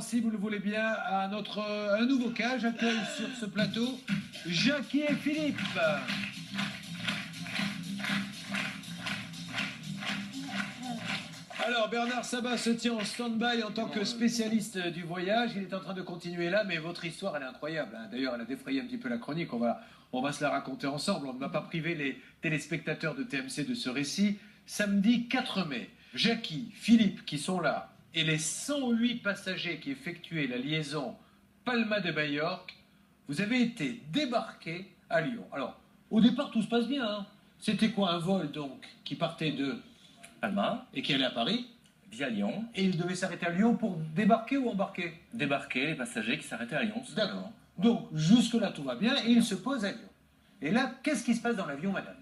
si vous le voulez bien, à un nouveau cas. J'accueille sur ce plateau Jackie et Philippe. Alors, Bernard Sabat se tient en stand-by en tant que spécialiste du voyage. Il est en train de continuer là, mais votre histoire, elle est incroyable. D'ailleurs, elle a défrayé un petit peu la chronique. On va se la raconter ensemble. On ne va pas priver les téléspectateurs de TMC de ce récit. Samedi 4 mai, Jackie, Philippe qui sont là et les 108 passagers qui effectuaient la liaison Palma de Majorque, vous avez été débarqués à Lyon. Alors, au départ, tout se passe bien. Hein. C'était quoi un vol donc qui partait de Palma et qui allait à Paris via Lyon. Et il devait s'arrêter à Lyon pour débarquer ou embarquer? Débarquer les passagers qui s'arrêtaient à Lyon. D'accord. Donc, jusque-là, tout va bien et il se pose à Lyon. Et là, qu'est-ce qui se passe dans l'avion, madame?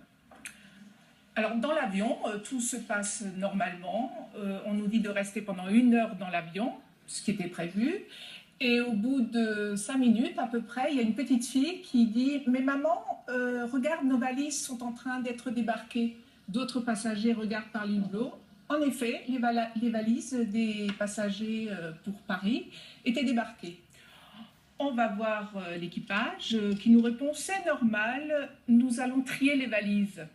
Alors, dans l'avion, tout se passe normalement. On nous dit de rester pendant 1 heure dans l'avion, ce qui était prévu. Et au bout de 5 minutes, à peu près, il y a une petite fille qui dit « Mais maman, regarde, nos valises sont en train d'être débarquées. » D'autres passagers regardent par l'hublot. En effet, les valises des passagers pour Paris étaient débarquées. On va voir l'équipage qui nous répond « C'est normal, nous allons trier les valises. »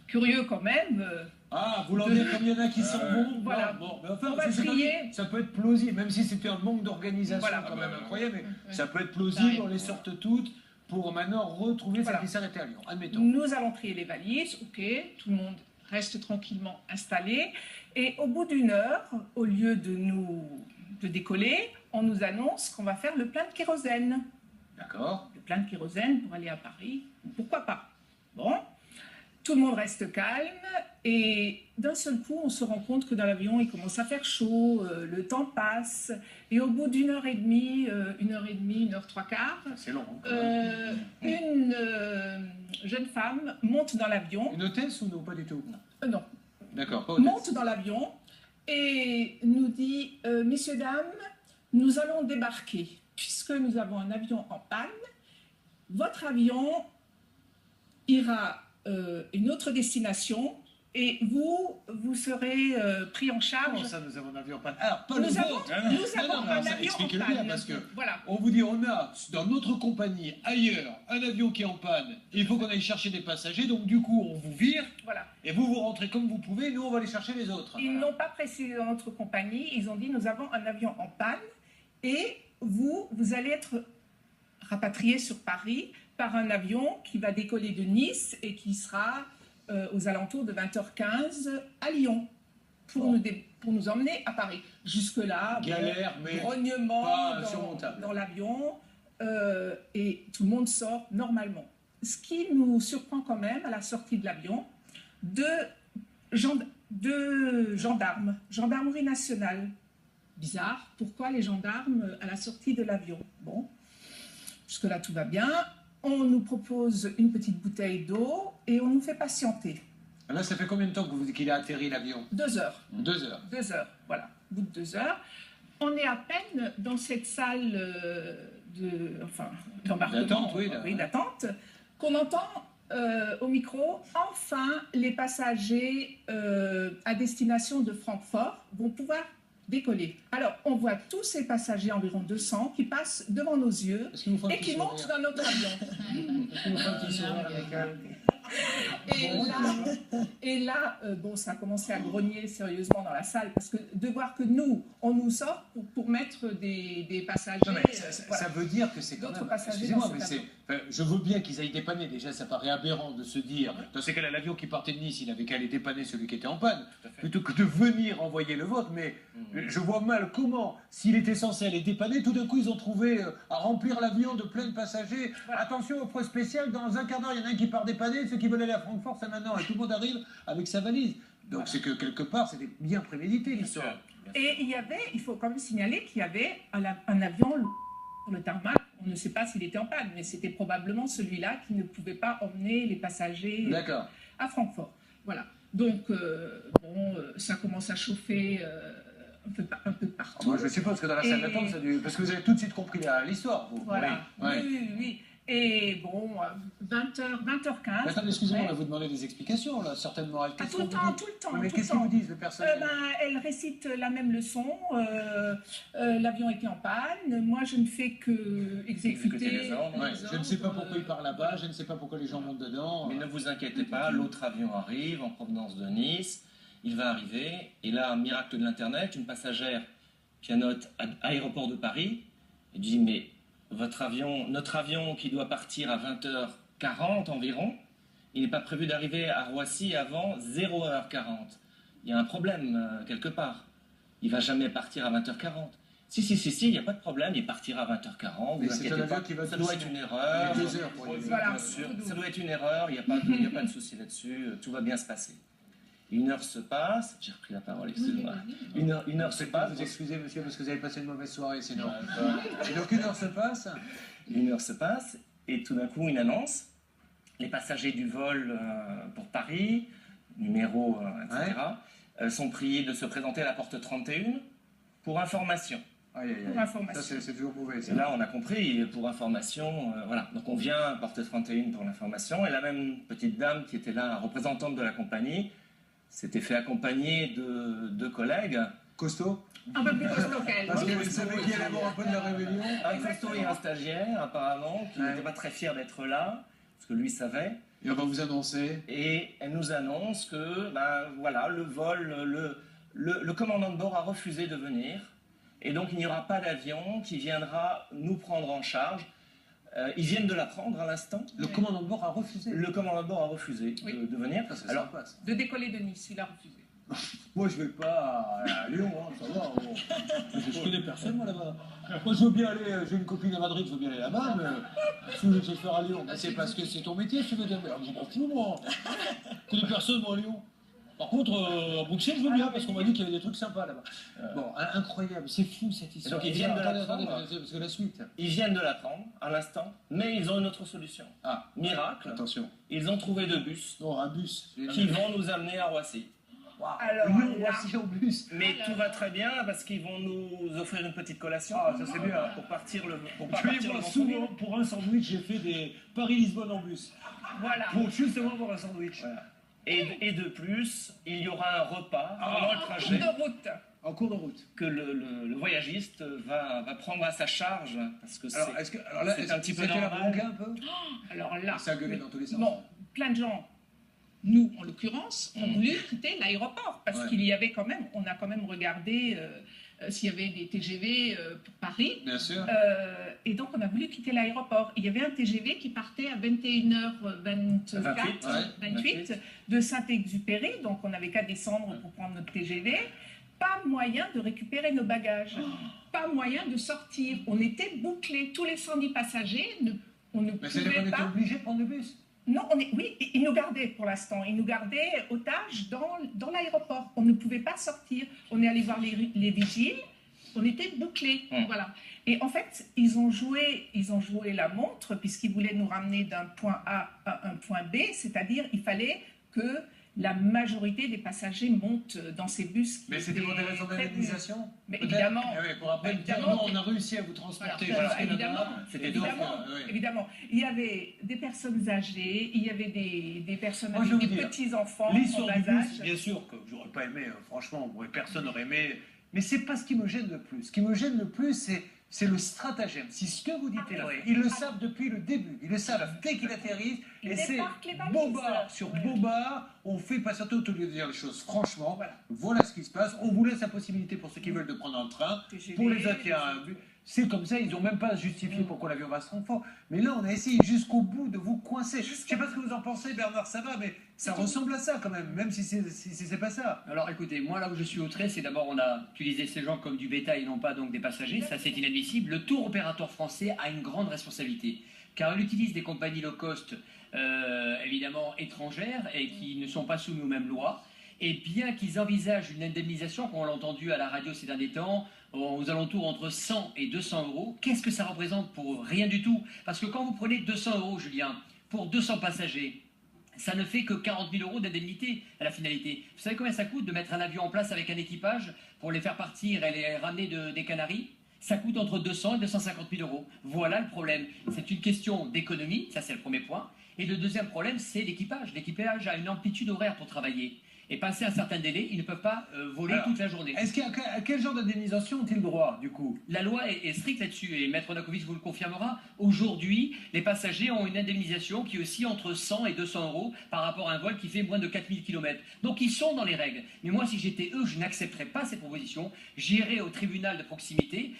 Curieux quand même. Ah, vous l'en dites comme il y en a qui s'en vont. Voilà. Bon, mais enfin, on va trier. Ça peut être plausible, même si c'était un manque d'organisation quand même incroyable, mais ça peut être plausible, on les sorte toutes pour maintenant retrouver celles qui s'arrêtaient à Lyon. Admettons. Nous allons trier les valises, ok, tout le monde reste tranquillement installé. Et au bout d'1 heure, au lieu de décoller, on nous annonce qu'on va faire le plein de kérosène. D'accord. Le plein de kérosène pour aller à Paris, pourquoi pas? Bon. Tout le monde reste calme et d'un seul coup, on se rend compte que dans l'avion, il commence à faire chaud, le temps passe et au bout d'1 heure et demie, 1 heure 3 quarts, c'est long. Une jeune femme monte dans l'avion. Une hôtesse ou non? Pas du tout. Non. D'accord, pas hôtesse. Monte dans l'avion et nous dit messieurs, dames, nous allons débarquer puisque nous avons un avion en panne. Votre avion ira une autre destination et vous serez pris en charge. Comment ça, nous avons un avion en panne? Alors, pas le Nous vôtre. avons un avion en expliquez-le panne. bien, parce que voilà. on vous dit, on a dans notre compagnie, ailleurs, un avion qui est en panne. Il faut qu'on aille chercher des passagers, donc du coup, on vous vire. Voilà. Et vous rentrez comme vous pouvez, nous, on va aller chercher les autres. Ils n'ont pas précisé dans notre compagnie, ils ont dit, nous avons un avion en panne et vous allez être rapatrié sur Paris par un avion qui va décoller de Nice et qui sera aux alentours de 20h15 à Lyon pour nous emmener à Paris. Jusque-là, galère, mais grognement dans l'avion et tout le monde sort normalement. Ce qui nous surprend quand même à la sortie de l'avion, deux gendarmes, gendarmerie nationale. Bizarre, pourquoi les gendarmes à la sortie de l'avion? Bon, jusque-là tout va bien. On nous propose une petite bouteille d'eau et on nous fait patienter. Là, ça fait combien de temps qu'il a atterri l'avion? 2 heures. 2 heures. 2 heures, voilà. Au bout de 2 heures, on est à peine dans cette salle d'embarquement, d'attente, qu'on entend au micro, enfin, les passagers à destination de Francfort vont pouvoir décoller. Alors, on voit tous ces passagers, environ 200, qui passent devant nos yeux et qui montent dans notre avion. Et là, bon, ça a commencé à grogner sérieusement dans la salle, parce que de voir que nous, on nous sort pour mettre des passagers... Non, mais ça veut dire que c'est quand même... Excusez-moi, mais je veux bien qu'ils aillent dépanner. Déjà, ça paraît aberrant de se dire, dans ces cas-là, l'avion qui partait de Nice, il avait qu'à aller dépanner celui qui était en panne, plutôt que de venir envoyer le vôtre. Mais je vois mal comment, s'il était censé aller dépanner, tout d'un coup, ils ont trouvé à remplir l'avion de plein de passagers. Voilà. Attention, offre spéciale, dans un quart d'heure, il y en a un qui part dépanner, ceux qui veulent aller à Francfort, c'est maintenant, et tout le monde arrive avec sa valise. Donc c'est que quelque part, c'était bien prémédité l'histoire. Et il faut quand même signaler qu'il y avait un avion sur le tarmac. On ne sait pas s'il était en panne, mais c'était probablement celui-là qui ne pouvait pas emmener les passagers à Francfort. Voilà. Donc, ça commence à chauffer un peu partout. Moi, je suppose que dans la salle d'attente, parce que vous avez tout de suite compris l'histoire. Voilà. Oui. Et bon, 20h, 20h15. Attends, excusez-moi, on va vous demander des explications, là, certainement. Tout le temps, tout le temps. Mais tout qu'est-ce le qu'ils temps. vous disent, le personnel? Elle récite la même leçon. L'avion était en panne. Moi, je ne fais que Exécuter exécuter les ordres. Ouais, je ne sais pas pourquoi il part là-bas, je ne sais pas pourquoi les gens montent dedans. Mais ne vous inquiétez pas, l'autre avion arrive en provenance de Nice. Il va arriver. Et là, miracle de l'Internet, une passagère pianote à l'aéroport de Paris. Elle dit, mais notre avion qui doit partir à 20h40 environ, il n'est pas prévu d'arriver à Roissy avant 0h40. Il y a un problème quelque part. Il ne va jamais partir à 20h40. Si, il n'y a pas de problème, il partira à 20h40. Mais c'est un avion qui va ça doit être une erreur. Il y a 2 heures pour y aller. Voilà. Bien sûr, ça doit être une erreur, il n'y a pas de souci là-dessus, tout va bien se passer. Une heure se passe, j'ai repris la parole, excusez-moi. Une heure se passe. Vous excusez, monsieur, parce que vous avez passé une mauvaise soirée, c'est normal. Et donc 1 heure se passe. Une heure se passe, et tout d'un coup, une annonce. Les passagers du vol pour Paris, numéro, etc., sont priés de se présenter à la porte 31 pour information. Aïe, aïe, Pour aïe. information. Ça, c'est toujours mauvais. Et Ça. là, on a compris, pour information, voilà. Donc on vient à porte 31 pour l'information, et la même petite dame qui était là, représentante de la compagnie, s'était fait accompagner de 2 collègues. Costaud. Un peu plus costaud qu'elle. Parce qu'elle savait qu'il allait avoir un peu de la rébellion. Un costaud et un stagiaire, apparemment, qui Ouais. n'était pas très fier d'être là, parce que lui savait. Et on va vous annoncer. Et elle nous annonce que, ben voilà, le vol, le commandant de bord a refusé de venir. Et donc il n'y aura pas d'avion qui viendra nous prendre en charge. Ils viennent de l'apprendre à l'instant. Le commandant de bord a refusé. Le commandant de bord a refusé Oui. de venir. Ça, c'est Alors, sympa, ça. De décoller de Nice, il a refusé. Moi, je vais pas à Lyon, hein, ça va. Je connais personne, moi, là-bas. Moi, je veux bien aller, j'ai une copine à Madrid, je veux bien aller là-bas, mais si je veux te faire à Lyon, bah, c'est parce que c'est ton métier, tu veux dire, je m'en fous, moi. Je connais personne, moi, à Lyon. Par contre, à Bruxelles, je veux bien, parce qu'on m'a dit qu'il y avait des trucs sympas là-bas. Bon, incroyable, c'est fou cette histoire. donc, ils viennent de attendez, l'apprendre. parce que la suite. ils viennent de l'apprendre à l'instant, mais ils ont une autre solution. Ah, Miracle, attention. ils ont trouvé 2 bus Non, un bus. qui vont nous amener à Roissy. Alors, Lyon, là- Roissy en bus. Mais tout va très bien parce qu'ils vont nous offrir une petite collation. Ah, ça, c'est bien. Pour partir pour pas Je vais partir voir le souvent, vendredi. pour un sandwich, j'ai fait des Paris-Lisbonne en bus. Voilà. Pour justement pour un sandwich. Voilà. Et de plus, il y aura un repas pendant le En cours trajet de route. En cours de route. que le voyagiste va prendre à sa charge parce que Alors, alors là, c'est un petit peu c'était la normal. bronca un peu. Alors là, Ça a gueulé dans tous les sens. bon, plein de gens, nous en l'occurrence, ont voulu quitter l'aéroport parce Ouais. qu'il y avait quand même, on a quand même regardé s'il y avait des TGV pour Paris. Bien sûr. Et donc on a voulu quitter l'aéroport. Il y avait un TGV qui partait à 21h24, 28 de Saint-Exupéry, donc on n'avait qu'à descendre pour prendre notre TGV. Pas moyen de récupérer nos bagages, pas moyen de sortir. On était bouclés, tous les 110 passagers, on ne Mais c'est-à-dire qu'on pouvait était pas. obligé de prendre le bus. Non, oui, ils nous gardaient pour l'instant. Ils nous gardaient otages dans l'aéroport. On ne pouvait pas sortir. On est allé voir les vigiles. On était bouclés. Voilà. Et en fait, ils ont joué la montre puisqu'ils voulaient nous ramener d'un point A à un point B. C'est-à-dire, il fallait que la majorité des passagers montent dans ces bus. Mais c'était pour des raisons d'indemnisation. Mais peut-être. évidemment. Ah oui, pour après dire Évidemment. non, on a réussi à vous transporter Voilà, jusque évidemment. là-bas. C'était Évidemment, oui. évidemment. Il y avait des personnes âgées, il y avait des personnes Moi, je avec vais des vous dire, petits-enfants en L'histoire bas du bus, âge. bien sûr que j'aurais pas aimé, franchement, personne n'aurait aimé. Mais c'est pas ce qui me gêne le plus. Ce qui me gêne le plus, c'est le stratagème. Si ce que vous dites est vrai, ils le savent depuis le début. Ils le savent dès qu'ils atterrissent. Ils Et c'est débarquent les valises. bobard sur Voilà. bobard. On fait patienter au lieu de dire les choses. Franchement, Voilà. voilà ce qui se passe. On vous laisse la possibilité pour ceux qui veulent de prendre un train. TGV, Pour les autres, il y a un bus. C'est comme ça, ils n'ont même pas justifié pourquoi l'avion va se rendre fort. Mais là, on a essayé jusqu'au bout de vous coincer. Je ne sais pas ce que vous en pensez, Bernard, ça va, mais ça ressemble à ça quand même si c'est pas ça. Alors écoutez, moi là où je suis outré, c'est d'abord on a utilisé ces gens comme du bétail et non pas donc des passagers, ça c'est inadmissible. Le tour opérateur français a une grande responsabilité, car il utilise des compagnies low cost évidemment étrangères et qui ne sont pas sous nos mêmes lois. Et bien qu'ils envisagent une indemnisation, comme on l'a entendu à la radio ces derniers temps, aux alentours entre 100 et 200 euros, qu'est-ce que ça représente pour rien du tout? Parce que quand vous prenez 200 euros, Julien, pour 200 passagers, ça ne fait que 40 000 euros d'indemnité à la finalité. Vous savez combien ça coûte de mettre un avion en place avec un équipage pour les faire partir et les ramener des Canaries? ça coûte entre 200 et 250 000 euros. Voilà le problème. C'est une question d'économie, ça c'est le premier point. Et le deuxième problème, c'est l'équipage. L'équipage a une amplitude horaire pour travailler. Et passé un certain délai, ils ne peuvent pas voler toute la journée. À quel genre d'indemnisation ont-ils droit, du coup? La loi est stricte là-dessus, et Maître Nakovic vous le confirmera. Aujourd'hui, les passagers ont une indemnisation qui est aussi entre 100 et 200 euros par rapport à un vol qui fait moins de 4000 km. Donc ils sont dans les règles. Mais moi, si j'étais eux, je n'accepterais pas ces propositions. J'irai au tribunal de proximité.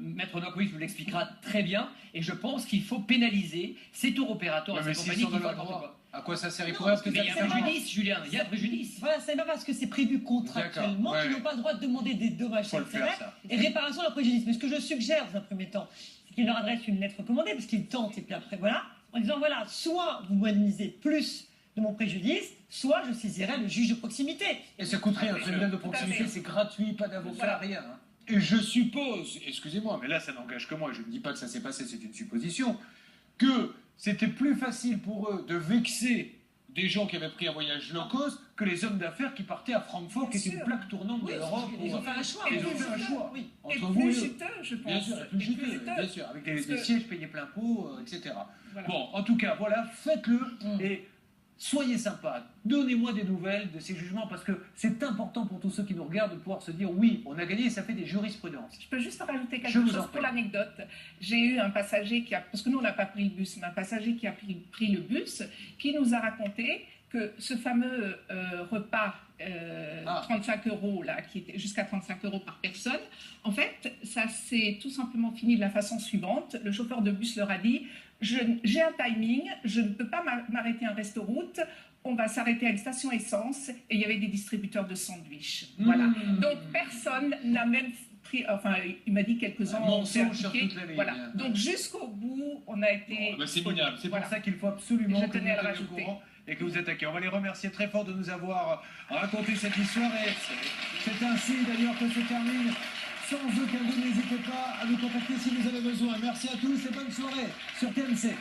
Maître Nakovic vous l'expliquera très bien. Et je pense qu'il faut pénaliser ces tours opérateurs et ces compagnies qui font n'importe quoi. À quoi ça sert? Il y a un préjudice, Julien, il y a un préjudice. Voilà, c'est pas parce que c'est prévu contractuellement qu'ils n'ont pas le droit de demander des dommages et intérêts et réparation de leur préjudice. Mais ce que je suggère dans un premier temps, c'est qu'ils leur adressent une lettre recommandée, parce qu'ils tentent, et puis après, voilà, en disant, voilà, soit vous m'indemnisez plus de mon préjudice, soit je saisirai le juge de proximité. Et ça coûterait un tribunal de proximité, c'est gratuit, pas d'avocat, rien. Hein. Et je suppose, excusez-moi, mais là ça n'engage que moi, je ne dis pas que ça s'est passé, c'est une supposition, que c'était plus facile pour eux de vexer des gens qui avaient pris un voyage low cost que les hommes d'affaires qui partaient à Francfort, qui est une plaque tournante de l'Europe. Ils ont fait un choix. Ils ont fait un choix, oui. Et Entre vous et plus eux. juteux, je pense. Bien sûr, et plus juteux, bien sûr, avec des sièges payés plein pot, etc. Voilà. Bon, en tout cas, voilà, faites-le et soyez sympas. Donnez-moi des nouvelles de ces jugements parce que c'est important pour tous ceux qui nous regardent de pouvoir se dire oui, on a gagné et ça fait des jurisprudences. Je peux juste rajouter quelque chose pour l'anecdote. J'ai eu un passager qui a, parce que nous on n'a pas pris le bus, mais un passager qui a pris le bus, qui nous a raconté que ce fameux repas 35 euros, là, qui était jusqu'à 35 euros par personne, en fait, ça s'est tout simplement fini de la façon suivante. Le chauffeur de bus leur a dit, j'ai un timing, je ne peux pas m'arrêter à un resto-route, on va s'arrêter à une station essence, et il y avait des distributeurs de sandwichs. Voilà. Donc personne n'a même pris, enfin, il m'a dit quelques-uns ont fait appliquer. Voilà. Donc jusqu'au bout, on a été... c'est minable, c'est pour ça qu'il faut absolument que vous teniez au courant et que vous attaquiez. On va les remercier très fort de nous avoir raconté cette histoire, et c'est ainsi d'ailleurs que se termine. Sans aucun doute, n'hésitez pas à nous contacter si vous avez besoin. Merci à tous et bonne soirée sur TMC.